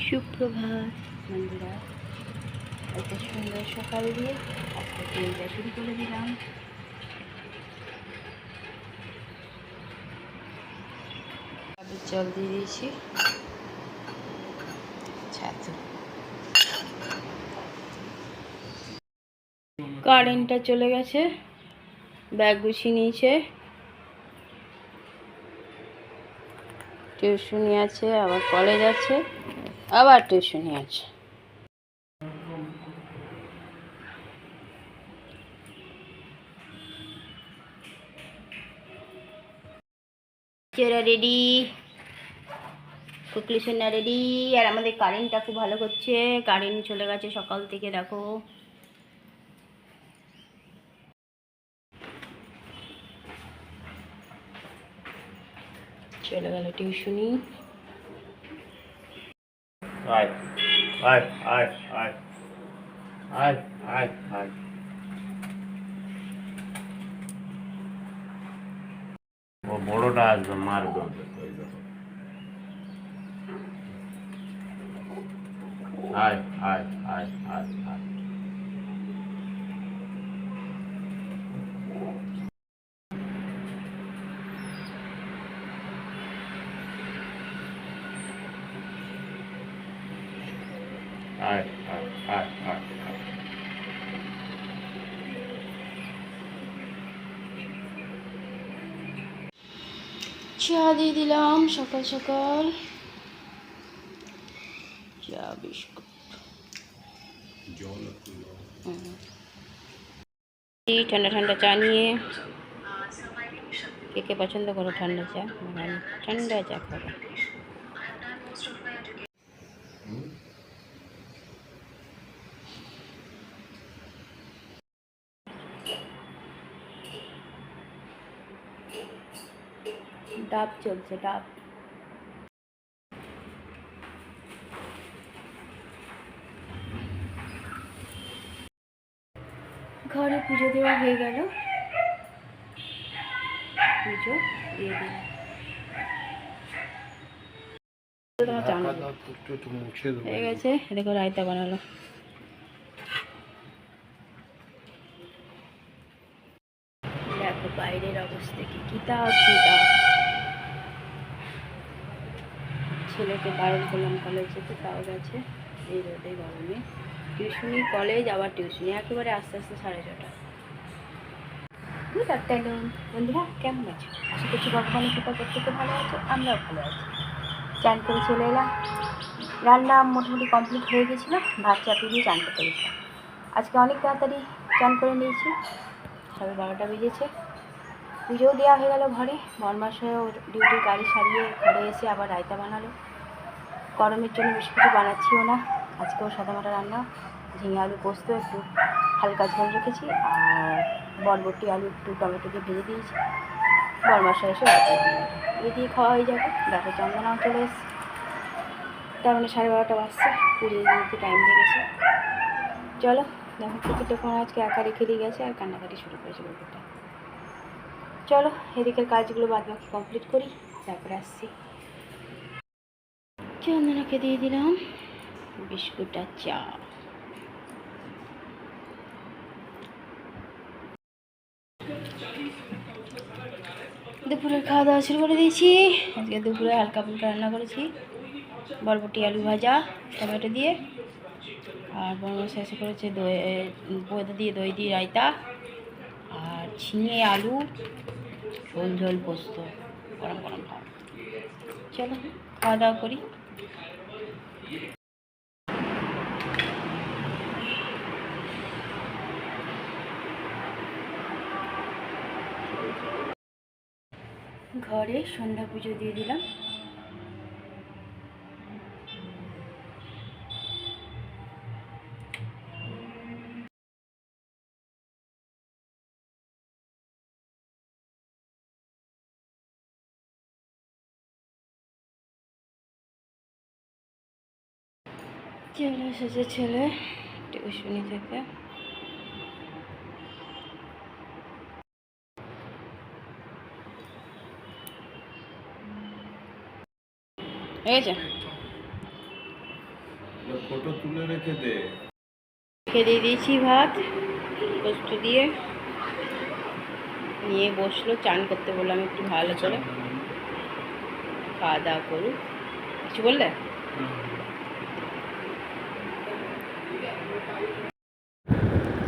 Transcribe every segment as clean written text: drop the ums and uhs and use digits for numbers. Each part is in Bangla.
সুপ্রভাত বন্ধুরা, একটা সুন্দর সকাল দিয়ে আজকে দিনটা শুরু করে দিলাম। জল দিয়ে দিয়েছি। কারেন্টটা চলে গেছে, ব্যাগ গুছিয়ে নিয়েছে, টিউশনি আছে, আবার কলেজ আছে, আবার টিউশনি আছে। চেরা রেডি, কুকলি সোনা রেডি। আর আমাদের কারেন্টটা খুব ভালো করছে, কারেন্ট চলে গেছে সকাল থেকে। দেখো চলে গেল টিউশনি। আয় আয় আয় আয় আয় আয় আয় ও বড়টা আসবে, মারবে ওদেরকে। ওই দেখো, আয় আয় আয় আয় আয় আয় আয় আয় আয় আয়। চা দিয়ে দিলাম সকাল সকাল, চা বিস্কুট। ঠান্ডা ঠান্ডা চা নিয়ে, কে কে পছন্দ করো ঠান্ডা চা? ঠান্ডা চা খাবো। ডাব চলছে, ডাব। ঘরে পুজো দেওয়া হয়ে গেল, পুজো দিয়ে দিলাম। হয়ে গেছে। দেখো রায়তা বানালো। দেখো বাইরের অবস্থা কি তাপ। ছেলেকে বারণ করলাম কলেজ যেতে, তাও গেছে এই রোদে গরমে। টিউশনি, কলেজ, আবার টিউশনি, একেবারে আস্তে আস্তে 6:30। গুড আফটারনুন বন্ধুরা, কেমন আছো? আশা করছি ভগবানের কৃপা প্রত্যেকে ভালো আছো, আমরাও ভালো আছি। চান করে চলে এলাম। রান্না মোটামুটি কমপ্লিট হয়ে গেছিলো, ভাত চাপিয়ে দিয়ে চান করতে গেছিলাম। আজকে অনেক তাড়াতাড়ি চান করে নিয়েছি, 12:30 বেজেছে। পুজোও দেওয়া হয়ে গেল ঘরে। বরমাসেও ডিউটির গাড়ি সারিয়ে ঘরে এসে আবার রায়তা বানালো। গরমের জন্য বেশি কিছু বানাচ্ছিও না, আজকেও সাদামাটা রান্না। ঝিঙে আলু পোস্ত একটু হালকা ঝোল রেখেছি, আর বরবটি আলু একটু টমেটো দিয়ে ভেজে দিয়েছি। বরমাসা এসে এই দিয়ে খাওয়া হয়ে যাবে। দেখো চন্দনাও চলে এসছে, তার মানে 12:30 বাজছে, পুজো দিতে টাইম লেগেছে। চলো দেখো, কুকুরটা ফোন আজকে একা রেখে দিয়ে গেছে আর কান্নাকাটি শুরু করেছে কুকুরটা। চলো এদিকের কাজগুলো বাদ বাকি কমপ্লিট করি, তারপরে আসছি। চন্দনাকে দিয়ে দিলাম বিস্কুট আর চা। দুপুরের খাওয়া দাওয়া শুরু করে দিয়েছি। আজকে দুপুরে হালকা ফুলকা রান্না করেছি, বরবটি আলু ভাজা টমেটো দিয়ে, আর বরমাস শেষে করেছে দই দিয়ে রায়তা, আর ঝিঙে আলু ঝোল ঝোল পোস্ত। গরম গরম খাওয়া। চলো খাওয়া দাওয়া করি। ঘরে সন্ধ্যা পুজো দিয়ে দিলাম। চলে এসেছে ছেলে টিউশনি থেকে। হয়েছে ফটো তুলে রেখে দে। খেয়ে দিয়েছি ভাত পোস্ত দিয়ে, নিয়ে বসলো, চান করতে বললাম একটু ভালো করে, খাওয়া দাওয়া করুক। কিছু বললে?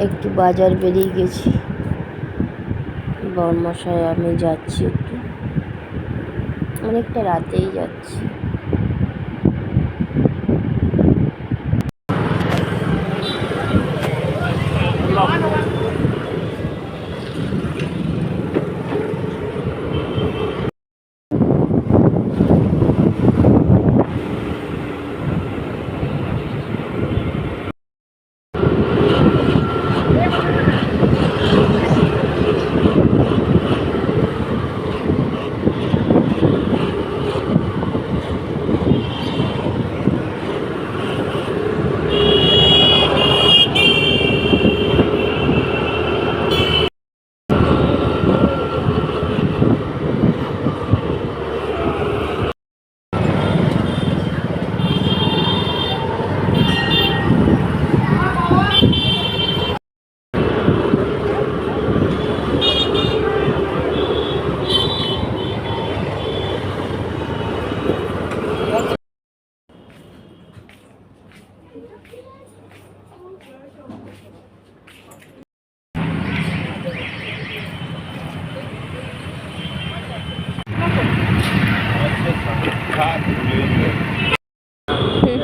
একটু বাজার বেরিয়ে গেছি, বরমশাই আমি যাচ্ছি, একটু অনেকটা রাতেই যাচ্ছি।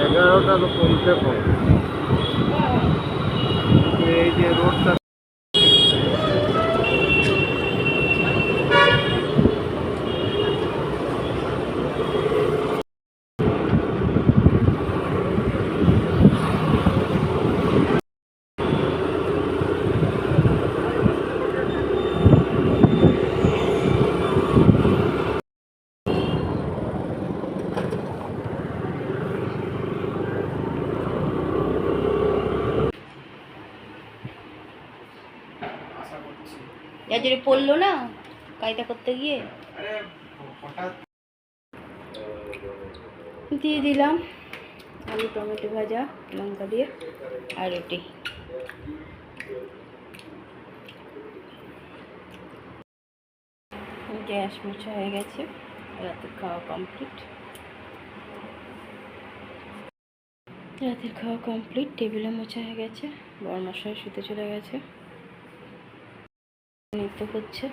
এগারোটা তো কমতে কম, এই যে রোডটা যার পড়লো না কায়দা করতে গিয়ে, দিয়ে দিলাম আলু টমেটো ভাজা লঙ্কা দিয়ে আর রুটি। গ্যাস মোছা হয়ে গেছে, রাতের খাওয়া কমপ্লিট। রাতের খাওয়া কমপ্লিট, টেবিলে মোছা হয়ে গেছে, বরমশাই শুতে চলে গেছে, নৃত্য করছে।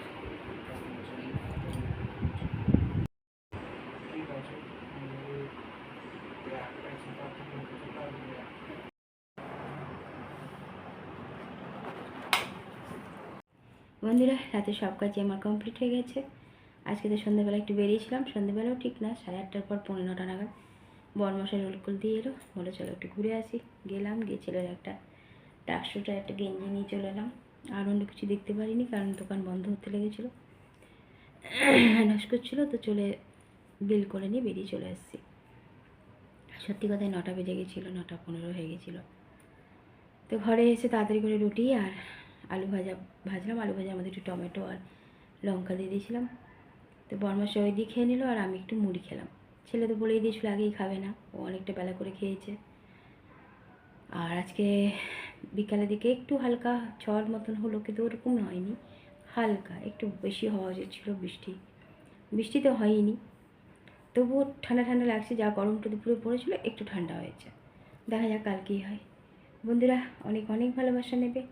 বন্ধুরা, রাতে সব কাজই আমার কমপ্লিট হয়ে গেছে। আজকে তো সন্ধ্যেবেলা একটু বেরিয়েছিলাম, সন্ধ্যেবেলাও ঠিক না, 8:30 পর 9:30 নাগাদ বরমশাই রোল দিয়ে এলো, বলে চলো একটু ঘুরে আসি। গেলাম, গিয়ে ছেলের একটা টাকসুটার একটা গেঞ্জি নিয়ে চলে এলাম। আর অন্য কিছু দেখতে পারিনি, কারণ দোকান বন্ধ হতে লেগেছিলো, নষ্ট করছিলো, তো চলে বিল করে নিয়ে বেরিয়ে চলে এসেছি। সত্যি কথায় 9টা বেজে গেছিলো, 9:15 হয়ে গেছিলো। তো ঘরে এসে তাড়াতাড়ি করে রুটি আর আলু ভাজলাম। আলু ভাজার মধ্যে একটু টমেটো আর লঙ্কা দিয়ে দিয়েছিলাম। তো বরমশাই ওই দিয়ে খেয়ে নিল, আর আমি একটু মুড়ি খেলাম। ছেলে তো বলেই দিয়েছিল আগেই খাবে না, ও অনেকটা বেলা করে খেয়েছে। আর আজকে বিকালের দিকে একটু হালকা ঝড় মতন হলো, কিন্তু ওরকম হয়নি, হালকা একটু বেশি হওয়া উচিত ছিল। বৃষ্টি তো হয়নি, তবুও ঠান্ডা ঠান্ডা লাগছে। যা গরমটা দুপুরে পড়েছিল একটু ঠান্ডা হয়েছে। দেখা যাক কাল কী হয়। বন্ধুরা, অনেক অনেক ভালোবাসা নেবে,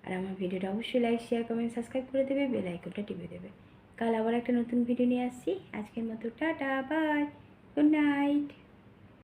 আর আমার ভিডিওটা অবশ্যই লাইক শেয়ার কমেন্ট সাবস্ক্রাইব করে দেবে, বেল আইকনটা টিপে দেবে। কাল আবার একটা নতুন ভিডিও নিয়ে আসছি। আজকের মতো টাটা, বাই, গুড নাইট।